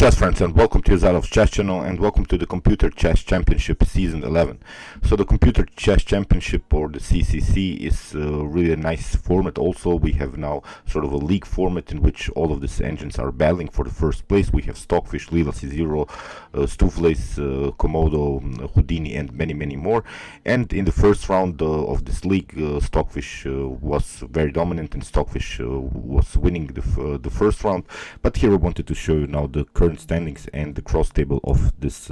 Chess friends, and welcome to Zarov's Chess channel, and welcome to the Computer Chess Championship Season 11. So the Computer Chess Championship, or the CCC, is really a nice format. Also, we have now sort of a league format in which all of these engines are battling for the first place. We have Stockfish, Lila C0, Stuflace, Komodo, Houdini, and many more. And in the first round of this league, Stockfish was very dominant, and Stockfish was winning the first round. But here I wanted to show you now the current standings and the cross table of this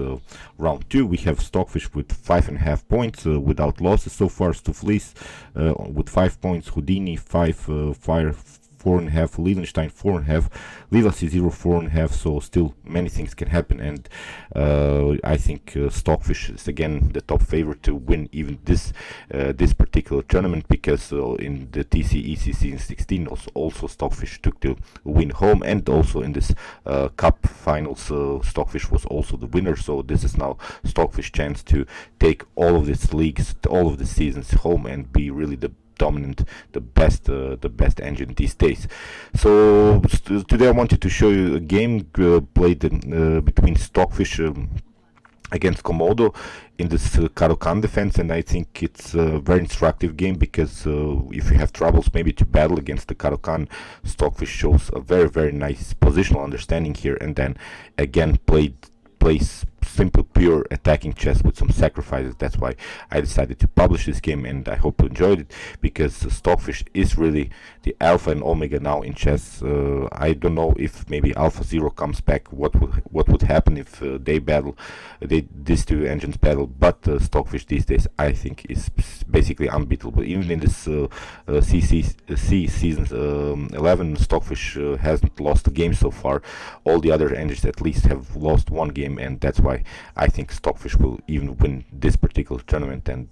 round 2. We have Stockfish with 5.5 points without losses so far. Stuflace with 5 points, Houdini 5, Fire 4.5, Liebenstein 4.5, Lila C0 4.5. So still many things can happen, and I think Stockfish is again the top favorite to win even this particular tournament, because in the TCCC season 16 also Stockfish took the win home, and also in this cup finals Stockfish was also the winner. So this is now Stockfish chance to take all of these leagues, all of the seasons home, and be really the dominant, the best engine these days. So today I wanted to show you a game played between Stockfish against Komodo in this Caro-Kann defense, and I think it's a very instructive game, because if you have troubles maybe to battle against the Caro-Kann, Stockfish shows a very nice positional understanding here, and then again plays simple pure attacking chess with some sacrifices. That's why I decided to publish this game, and I hope you enjoyed it, because Stockfish is really the alpha and omega now in chess. I don't know if maybe Alpha Zero comes back, what would happen if these two engines battle, but Stockfish these days I think is basically unbeatable. Even in this CCC season 11, Stockfish hasn't lost a game so far. All the other engines at least have lost one game, and that's why I think Stockfish will even win this particular tournament. And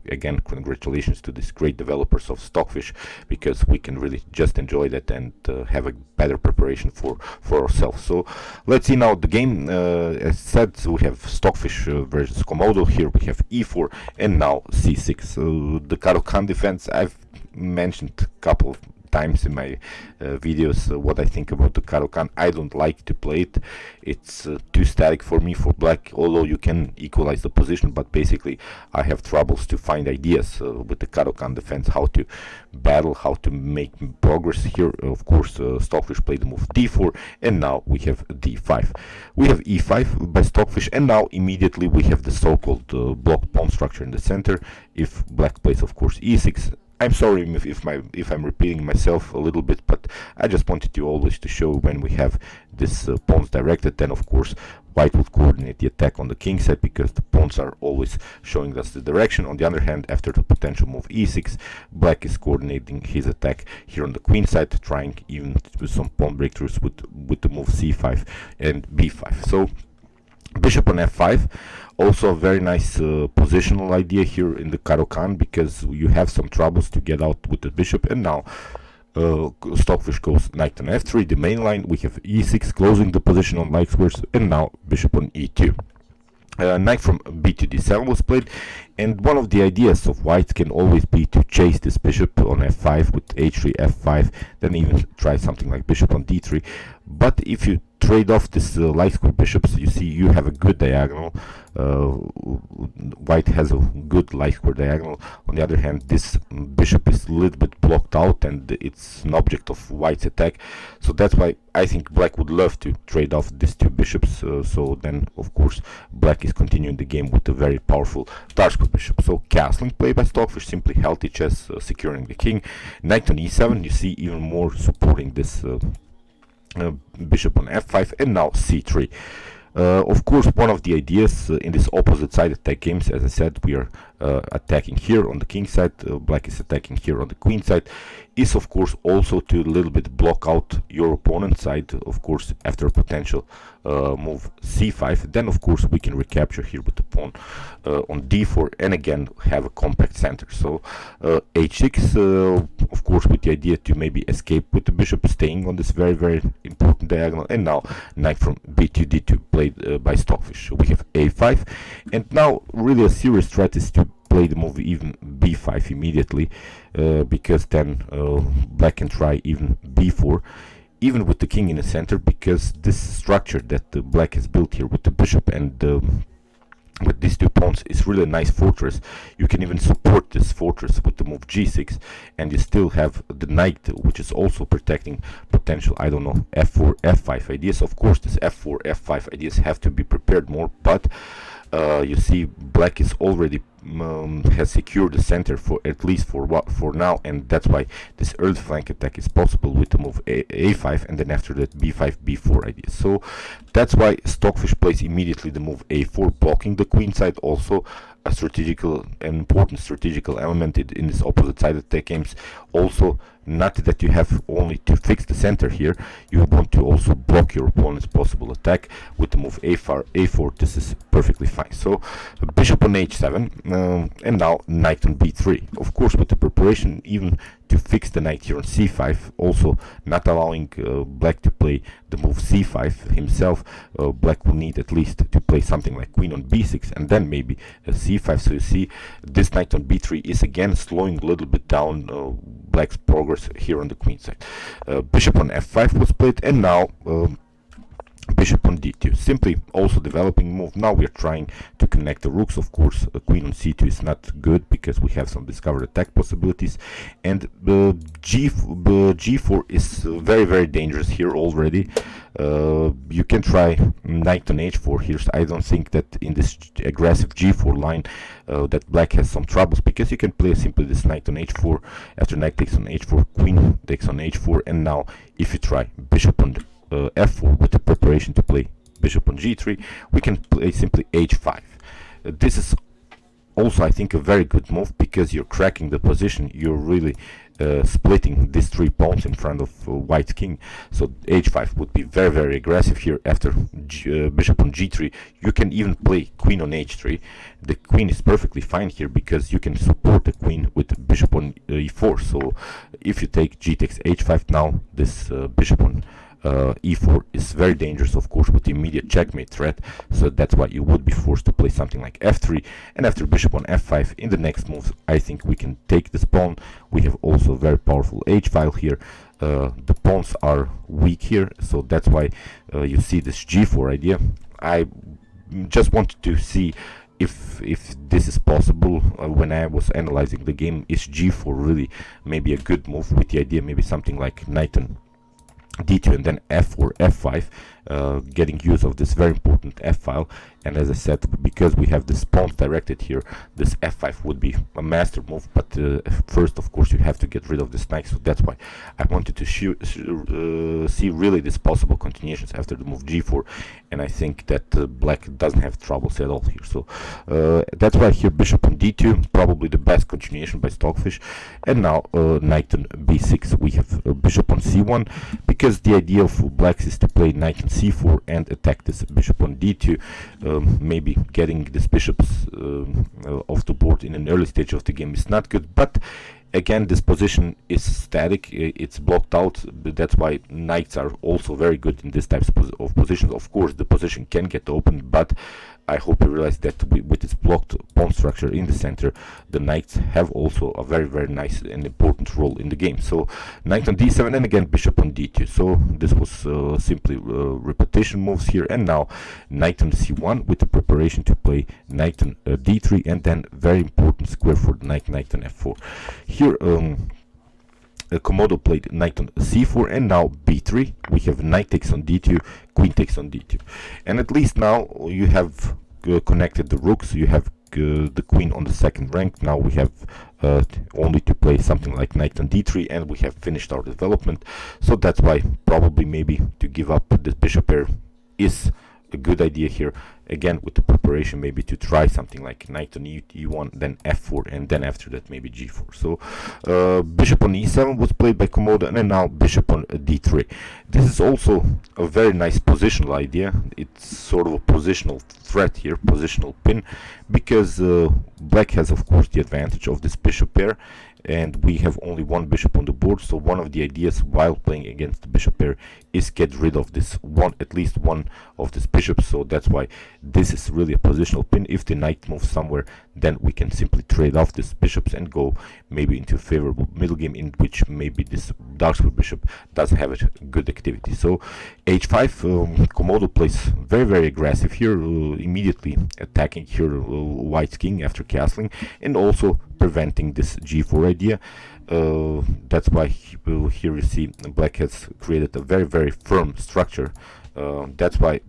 again, congratulations to these great developers of Stockfish, because we can really just enjoy that and have a better preparation for ourselves. So let's see now the game. As said, so we have Stockfish versus Komodo. Here we have e4 and now c6. So the Caro-Kann defense, I've mentioned a couple of times in my videos what I think about the Caro-Kann. I don't like to play it. It's too static for me, for black, although you can equalize the position, but basically I have troubles to find ideas with the Caro-Kann defense, how to battle, how to make progress. Here of course Stockfish played the move d4, and now we have d5. We have e5 by Stockfish, and now immediately we have the so-called blocked pawn structure in the center. If black plays of course e6, I'm sorry if I'm repeating myself a little bit, but I just wanted you always to show when we have this pawns directed. Then of course white would coordinate the attack on the king side, because the pawns are always showing us the direction. On the other hand, after the potential move e6, black is coordinating his attack here on the queen side, trying even with some pawn breakthroughs with the move c5 and b5. So bishop on f5, also a very nice positional idea here in the Caro-Kann, because you have some troubles to get out with the bishop. And now Stockfish goes knight on f3, the main line. We have e6 closing the position on light squares, and now bishop on e2. Knight from b to d7 was played, and one of the ideas of white can always be to chase this bishop on f5 with h3, f5, then even try something like bishop on d3. But if you trade off this light square bishops, you see you have a good diagonal. White has a good light square diagonal. On the other hand, this bishop is a little bit blocked out, and it's an object of white's attack. So that's why I think black would love to trade off these two bishops. So then of course black is continuing the game with a very powerful dark square bishop. So castling play by Stockfish, simply healthy chess, securing the king. Knight on e7, you see even more supporting this bishop on f5, and now c3. Of course, one of the ideas in this opposite side attack games, as I said, we are attacking here on the king side, black is attacking here on the queen side, is of course also to a little bit block out your opponent's side, of course, after a potential move c5. Then of course we can recapture here with the pawn on d4, and again have a compact center. So h6, of course, with the idea to maybe escape with the bishop, staying on this very important diagonal. And now knight from b to d2 played by Stockfish. So we have a5, and now really a serious threat is to play the move even b5 immediately, because then black can try even b4. even with the king in the center, because this structure that the black has built here with the bishop and with these two pawns is really a nice fortress. You can even support this fortress with the move g6, and you still have the knight, which is also protecting potential, I don't know, f4 f5 ideas. Of course this f4 f5 ideas have to be prepared more, but you see black is already has secured the center for at least for now, and that's why this early flank attack is possible with the move a5 and then after that b5 b4 idea. So that's why Stockfish plays immediately the move a4, blocking the queen side, also a strategical and important strategical element in this opposite side attack games. Also, not that you have only to fix the center here, you want to also block your opponent's possible attack with the move a4. This is perfectly fine. So bishop on h7, and now knight on b3. Of course, with the preparation even to fix the knight here on c5, also not allowing black to play the move c5 himself. Black will need at least to play something like queen on b6 and then maybe c5. So you see this knight on b3 is again slowing a little bit down black's progress here on the queen side. Bishop on f5 was played, and now bishop on d2, simply also developing move. Now we are trying to connect the rooks. Of course, queen on c2 is not good because we have some discovered attack possibilities, and g4 is very dangerous here already. You can try knight on h4 here. So I don't think that in this aggressive g4 line that black has some troubles, because you can play simply this knight on h4. After knight takes on h4, queen takes on h4, and now if you try bishop on f4 with the preparation to play bishop on g3, we can play simply h5. This is also, I think, a very good move, because you're cracking the position. You're really splitting these three pawns in front of white's king. So h5 would be very aggressive here. After bishop on g3, you can even play queen on h3. The queen is perfectly fine here because you can support the queen with bishop on e4. So if you take g takes h5, now this bishop on e4 is very dangerous, of course, with the immediate checkmate threat. So that's why you would be forced to play something like f3, and after bishop on f5 in the next moves, I think we can take this pawn. We have also very powerful h file here. The pawns are weak here, so that's why you see this g4 idea. I just wanted to see if this is possible when I was analyzing the game. Is g4 really maybe a good move, with the idea maybe something like knight on d2 and then f4 f5, getting use of this very important f file. And as I said, because we have this pawns directed here, this f5 would be a master move, but first of course you have to get rid of this knight. So that's why I wanted to see really these possible continuations after the move g4, and I think that black doesn't have troubles at all here. So that's why here bishop on d2, probably the best continuation by Stockfish. And now knight on b6, we have bishop on c1, because the idea of blacks is to play knight on c4 and attack this bishop on d2, maybe getting these bishops off the board in an early stage of the game is not good. But again, this position is static, it's blocked out. That's why knights are also very good in this types of positions. Of course the position can get open, but I hope you realize that with this blocked pawn structure in the center, the knights have also a very nice and important role in the game. So knight on d7, and again bishop on d2. So this was simply repetition moves here. And now knight on c1 with the preparation to play knight on d3, and then very important square for the knight on f4. Here Komodo played knight on c4, and now b3. We have knight takes on d2, queen takes on d2, and at least now you have connected the rooks. You have the queen on the second rank. Now we have only to play something like knight on d3, and we have finished our development. So that's why probably maybe to give up this bishop pair is a good idea here. Again, with the preparation maybe to try something like knight on e1, then f4, and then after that maybe g4. So bishop on e7 was played by Komodo, and now bishop on d3. This is also a very nice positional idea. It's sort of a positional threat here, positional pin, because black has of course the advantage of this bishop pair, and we have only one bishop on the board. So one of the ideas while playing against the bishop pair is get rid of this one, at least one of this bishop. So that's why this is really a positional pin. If the knight moves somewhere, then we can simply trade off these bishops and go maybe into a favorable middle game in which maybe this dark square bishop does have a good activity. So h5, Komodo plays very aggressive here, immediately attacking here white's king after castling, and also preventing this g4 idea. That's why here you see black has created a very firm structure. That's why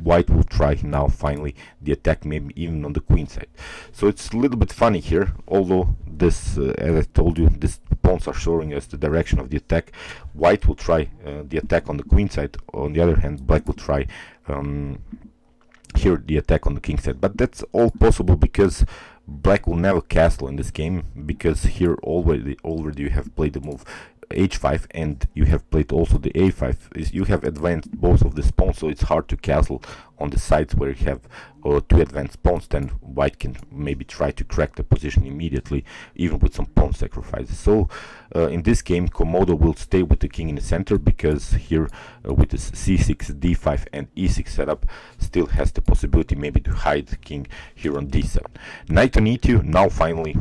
white will try now finally the attack, maybe even on the queen side. So it's a little bit funny here, although this, as I told you, these pawns are showing us the direction of the attack. White will try the attack on the queen side. On the other hand, black will try here the attack on the king side. But that's all possible because black will never castle in this game, because here already you have played the move h5 and you have played also the a5. You have advanced both of the pawns, so it's hard to castle on the sides where you have two advanced pawns. Then white can maybe try to crack the position immediately, even with some pawn sacrifices. So in this game, Komodo will stay with the king in the center, because here with this c6, d5 and e6 setup still has the possibility maybe to hide the king here on d7. Knight on e2. Now finally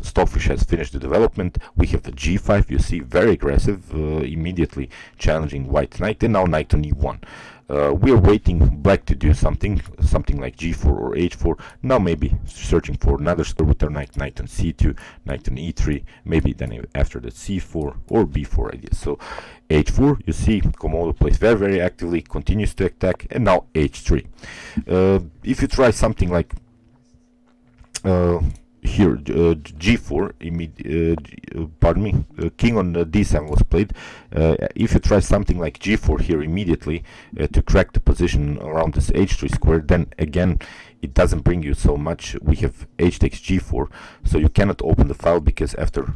Stockfish has finished the development. We have the g5, you see, very aggressive, immediately challenging white's knight, and now knight on e1. We are waiting black to do something like g4 or h4. Now maybe searching for another square with our knight on c2, knight on e3, maybe then after the c4 or b4 idea. So h4, you see Komodo plays very actively, continues to attack, and now h3. If you try something like here g4, pardon me, king on d7 was played. If you try something like g4 here immediately to crack the position around this h3 square, then again it doesn't bring you so much. We have h takes g4, so you cannot open the file, because after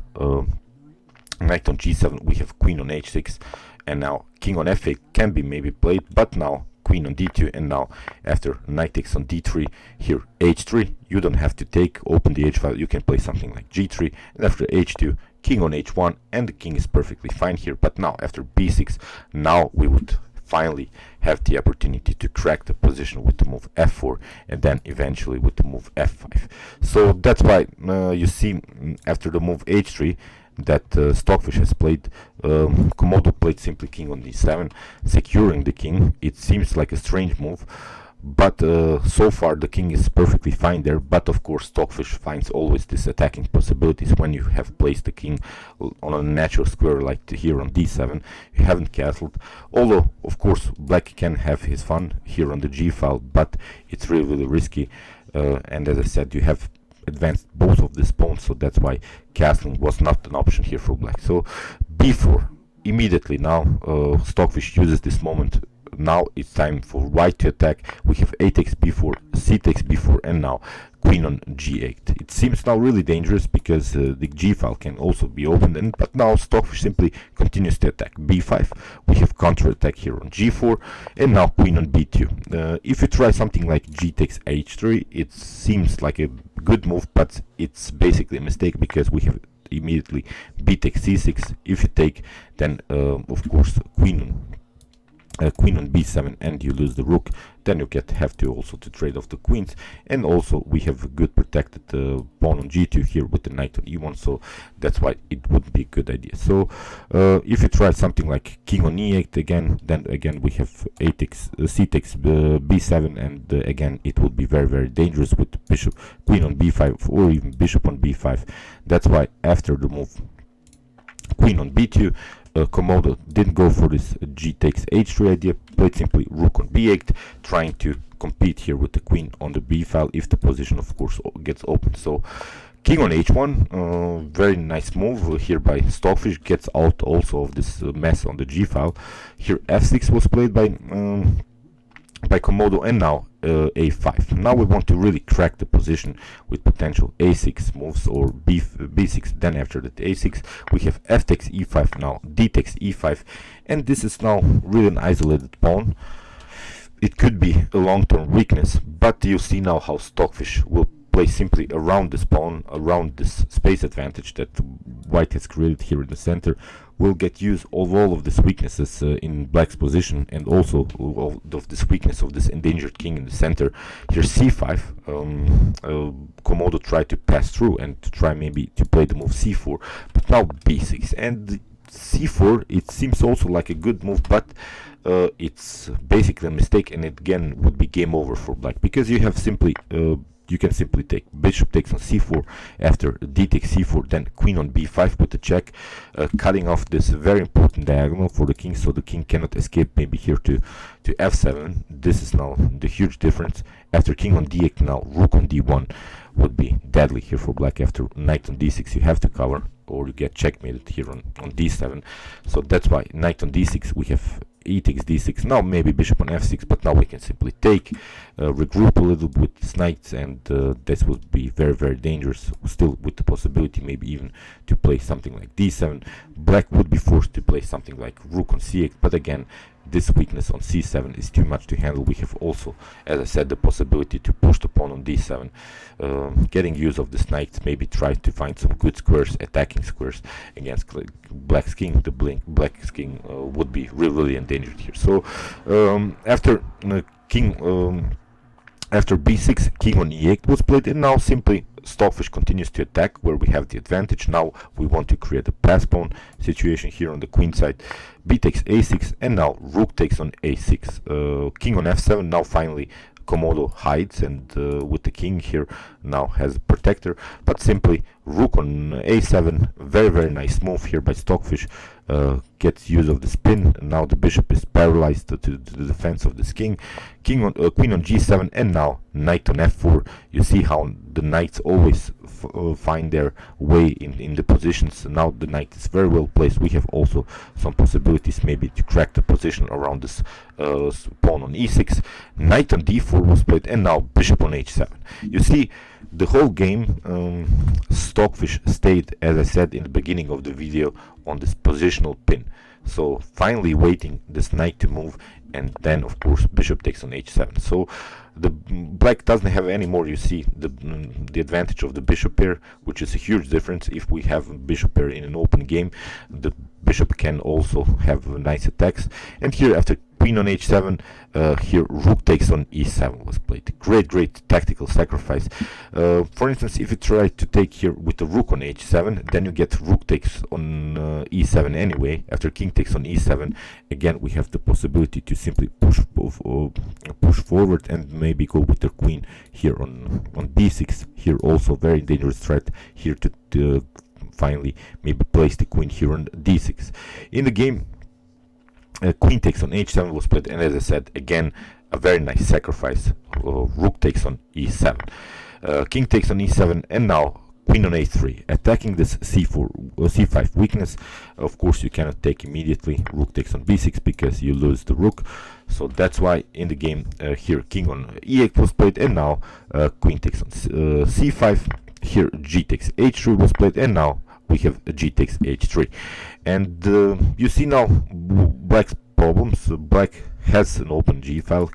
knight on g7 we have queen on h6, and now king on f8 can be maybe played, but now queen on d2, and now after knight takes on d3, here h3, you don't have to open the h file, you can play something like g3, and after h2, king on h1, and the king is perfectly fine here. But now after b6, now we would finally have the opportunity to crack the position with the move f4, and then eventually with the move f5. So that's why you see after the move h3 that Stockfish has played, Komodo played simply king on d7, securing the king. It seems like a strange move, but so far the king is perfectly fine there. But of course Stockfish finds always these attacking possibilities when you have placed the king on a natural square like here on d7. You haven't castled, although of course black can have his fun here on the g file, but it's really risky, and as I said, you have advanced both of these pawns, so that's why castling was not an option here for black. So b4 immediately. Now Stockfish uses this moment. Now it's time for white to attack. We have a takes b4, c takes b4, and now queen on g8. It seems now really dangerous, because the g file can also be opened, but now Stockfish simply continues to attack b5. We have counter attack here on g4, and now queen on b2. If you try something like g takes h3, it seems like a good move, but it's basically a mistake, because we have immediately b takes c6. If you take, then of course queen on b7, and you lose the rook. Then you have to also trade off the queens, and also we have a good protected pawn on g2 here with the knight on e1, so that's why it wouldn't be a good idea. So if you try something like king on e8 then again we have c takes b7, and again it would be very dangerous with bishop, queen on b5, or even bishop on b5. That's why after the move queen on b2, Komodo didn't go for this g takes h3 idea, played simply rook on b8, trying to compete here with the queen on the b file if the position of course gets open. So king on h1, very nice move here by Stockfish, gets out also of this mess on the g file. Here f6 was played by Komodo, and now a5. Now we want to really crack the position with potential a6 moves or b6. Then after that a6 we have f takes e5, now d takes e5, and this is now really an isolated pawn. it could be a long-term weakness, but you see now how Stockfish will play simply around this pawn, around this space advantage that white has created here in the center, will get use of all of these weaknesses in black's position, and also of this weakness of this endangered king in the center. Here c5, Komodo tried to pass through and to try maybe to play the move c4, but now b6, and c4, it seems also like a good move, but it's basically a mistake, and it again would be game over for black, because you have simply you can simply take bishop takes on c4, after d takes c4, then queen on b5 with the check, cutting off this very important diagonal for the king, so the king cannot escape maybe here to f7. This is now the huge difference. After king on d8, now rook on d1 would be deadly here for black. After knight on d6, you have to cover, or you get checkmated here on d7. So that's why knight on d6, we have e takes d6, now maybe bishop on f6, but now we can simply take, regroup a little with these knights, and this would be very, very dangerous, still with the possibility maybe even to play something like d7. Black would be forced to play something like rook on c8, but again, this weakness on c7 is too much to handle. We have also, as I said, the possibility to push the pawn on d7, getting use of this knight, maybe try to find some good squares, attacking squares against black's king. The black's king would be really endangered here. So after after b6, king on e8 was played, and now simply Stockfish continues to attack where we have the advantage. Now we want to create a pass pawn situation here on the queen side. B takes a6, and now rook takes on a6. King on f7, now finally Komodo hides, and with the king here now has a protector, but simply rook on a7, very nice move here by Stockfish, gets use of the spin. Now the bishop is paralyzed to the defense of this king. Queen on g7, and now knight on f4. You see how the knights always find their way in the positions. Now the knight is very well placed. We have also some possibilities maybe to crack the position around this pawn on e6. Knight on d4 was played, and now bishop on h7. You see, the whole game Stockfish stayed, as I said in the beginning of the video, on this positional pin. So finally waiting this knight to move, and then of course bishop takes on h7. So the black doesn't have any more, you see, the advantage of the bishop pair, which is a huge difference. If we have bishop pair in an open game, the bishop can also have nice attacks. And here after queen on h7, here rook takes on e7 was played. Great tactical sacrifice. For instance, if you try to take here with the rook on h7, then you get rook takes on e7 anyway. After king takes on e7, again we have the possibility to simply push forward and maybe go with the queen here on b6. Here also very dangerous threat here to finally maybe place the queen here on d6. In the game, queen takes on h7 was played, and as I said, again a very nice sacrifice. Rook takes on e7, king takes on e7, and now queen on a3, attacking this c5 weakness. Of course you cannot take immediately rook takes on b6 because you lose the rook, so that's why in the game here king on e8 was played, and now queen takes on c5. Here g takes h3 was played, and now we have g takes h3. And you see now black's problems. Black has an open g file.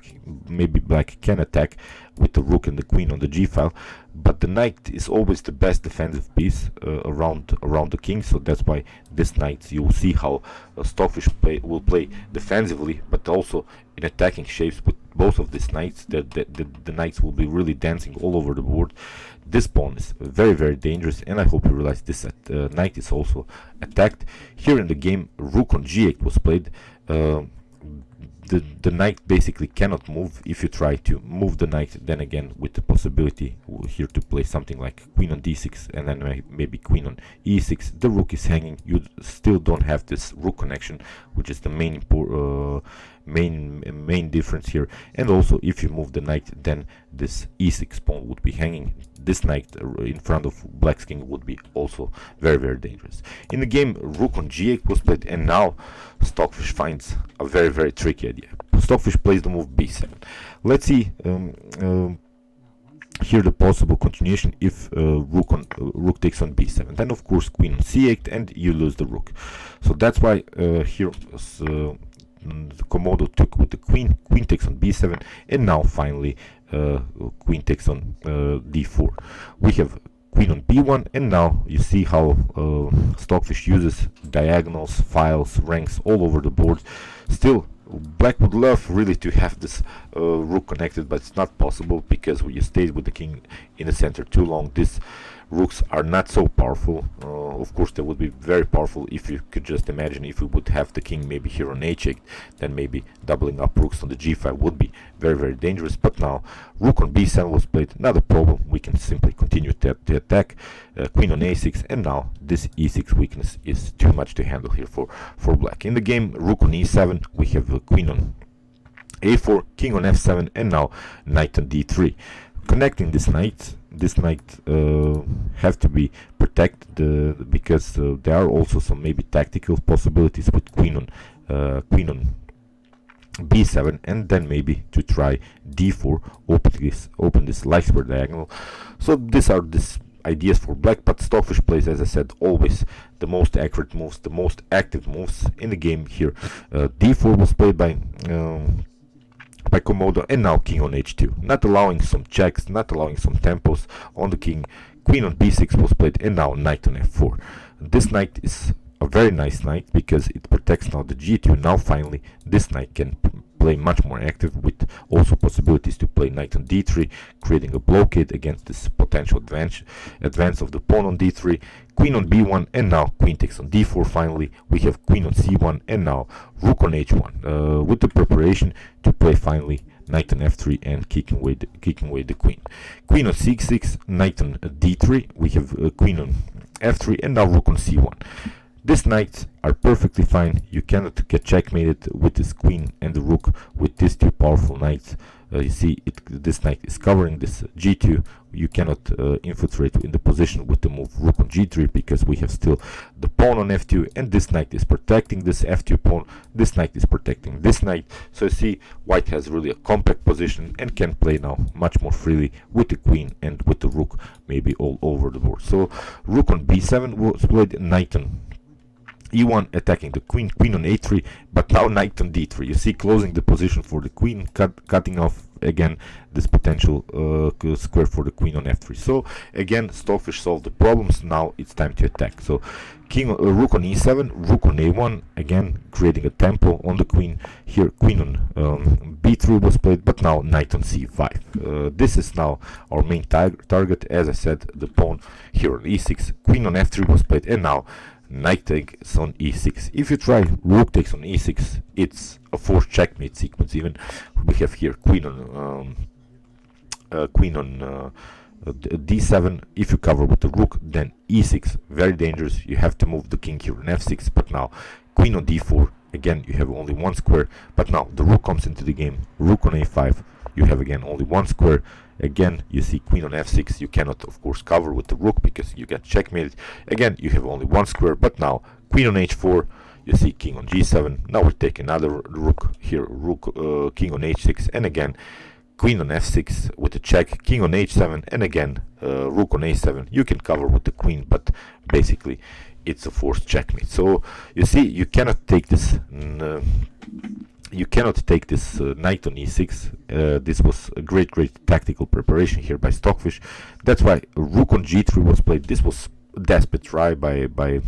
Maybe black can attack with the rook and the queen on the g file, but the knight is always the best defensive piece around the king. So that's why this knight, you will see how Stockfish will play defensively, but also in attacking shapes with both of these knights. The knights will be really dancing all over the board. This pawn is very dangerous, and I hope you realize this knight is also attacked. Here in the game, rook on g8 was played. The knight basically cannot move. If you try to move the knight, then again with the possibility here to play something like queen on d6 and then maybe queen on e6, the rook is hanging. You still don't have this rook connection, which is the main difference here. And also if you move the knight, then this e6 pawn would be hanging. This knight in front of black's king would be also very dangerous. In the game, rook on g8 was played, and now Stockfish finds a very tricky idea. Stockfish plays the move b7. Let's see here the possible continuation if rook takes on b7. Then of course queen on c8, and you lose the rook. So that's why here Komodo took with the queen, queen takes on b7, and now finally queen takes on d4. We have queen on b1, and now you see how Stockfish uses diagonals, files, ranks all over the board. Still, black would love really to have this rook connected, but it's not possible because when you stayed with the king in the center too long, these rooks are not so powerful. Of course, they would be very powerful if you could just imagine if we would have the king maybe here on h8, then maybe doubling up rooks on the g5 would be very, very dangerous. But now rook on b7 was played, not a problem. We can simply continue to attack. Queen on a6, and now this e6 weakness is too much to handle here for black. In the game, rook on e7, we have queen on a4, king on f7, and now knight on d3. Connecting this knight have to be protected because there are also some maybe tactical possibilities with queen on b7, and then maybe to try d4, open this light square diagonal. So these are ideas for black, but Stockfish plays, as I said, always the most accurate moves, the most active moves in the game here. d4 was played by Komodo, and now king on h2, not allowing some checks, not allowing some tempos on the king. Queen on b6 was played, and now knight on f4. This knight is a very nice knight because it protects now the g2. Now finally this knight can play much more active, with also possibilities to play knight on d3, creating a blockade against this potential advance of the pawn on d3. Queen on b1, and now queen takes on d4. Finally we have queen on c1, and now rook on h1, with the preparation to play finally knight on f3 and kicking away the queen. Queen on c6, knight on d3, we have queen on f3, and now rook on c1. These knights are perfectly fine. You cannot get checkmated with this queen and the rook with these two powerful knights. You see, this knight is covering this g2. You cannot infiltrate in the position with the move rook on g3 because we have still the pawn on f2, and this knight is protecting this f2 pawn. This knight is protecting this knight. So you see, white has really a compact position and can play now much more freely with the queen and with the rook maybe all over the board. So rook on b7 was played, knight on e1 attacking the queen, queen on a3, but now knight on d3. You see, closing the position for the queen, cutting off again this potential square for the queen on f3. So again, Stockfish solved the problems. Now it's time to attack. So rook on e7, rook on a1, again creating a tempo on the queen. Here queen on b3 was played, but now knight on c5. This is now our main target. As I said, the pawn here on e6, queen on f3 was played, and now knight takes on e6. If you try rook takes on e6, it's a forced checkmate sequence. Even we have here queen on d7. If you cover with the rook, then e6, very dangerous. You have to move the king here on f6, but now queen on d4. Again, you have only one square, but now the rook comes into the game. Rook on a5, you have again only one square. Again, you see queen on f6. You cannot, of course, cover with the rook because you get checkmated. Again, you have only one square, but now queen on h4. You see king on g7. Now we take another rook here, king on h6, and again queen on f6 with a check, king on h7, and again rook on a7. You can cover with the queen, but basically it's a forced checkmate. So you see, you cannot take this. You cannot take this knight on e6. This was a great tactical preparation here by Stockfish. That's why rook on g3 was played. This was a desperate try by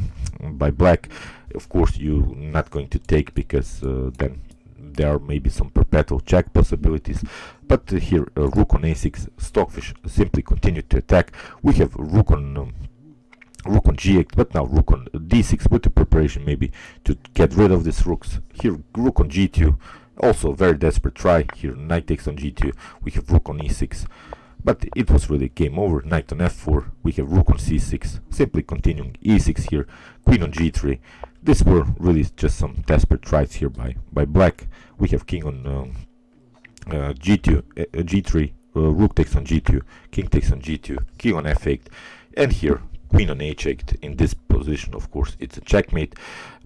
black. Of course, you're not going to take because then there are maybe some perpetual check possibilities. But here rook on a6, Stockfish simply continued to attack. We have rook on g8, but now rook on d6 with the preparation maybe to get rid of these rooks. Here rook on g2, also a very desperate try. Here knight takes on g2, we have rook on e6, but it was really game over. Knight on f4, we have rook on c6, simply continuing e6 here, queen on g3. These were really just some desperate tries here by black. We have king on g3, rook takes on g2, king takes on g2, king on f8, and here queen on h8. In this position, of course, it's a checkmate.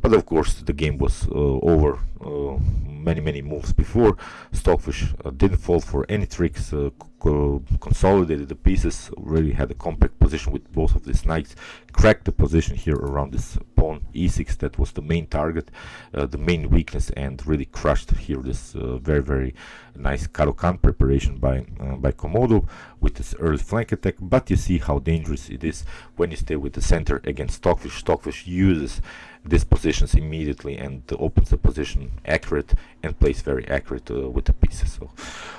but of course the game was over many moves before. Stockfish didn't fall for any tricks, consolidated the pieces, really had a compact position with both of these knights, cracked the position here around this pawn e6. That was the main target, the main weakness, and really crushed here this very nice Caro-Kann preparation by Komodo with this early flank attack. But you see how dangerous it is when you stay with the center against Stockfish. Stockfish uses these positions immediately and opens the position accurate and plays very accurate with the pieces. So,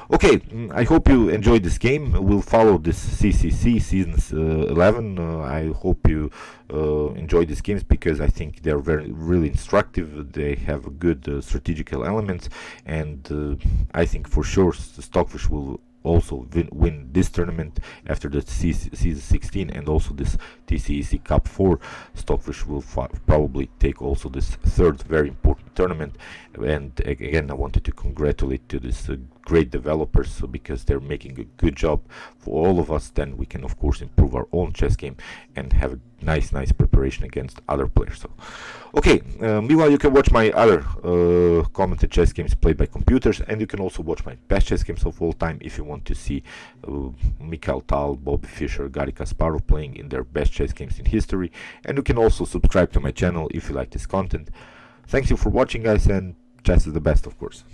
okay, I hope you enjoyed this game. We'll follow this CCC seasons 11. I hope you enjoy these games because I think they're really instructive. They have good strategical elements, and I think for sure Stockfish will also win this tournament after the season 16 and also this TCEC Cup 4. Stockfish will probably take also this third very important tournament. And again, I wanted to congratulate to this great developers, because they're making a good job for all of us. Then we can of course improve our own chess game and have a nice preparation against other players. So okay, meanwhile you can watch my other commented chess games played by computers, and you can also watch my best chess games of all time if you want to see Mikhail Tal, Bobby Fischer, Garry Kasparov playing in their best chess games in history. And you can also subscribe to my channel if you like this content. Thanks you for watching, guys, and chess is the best, of course.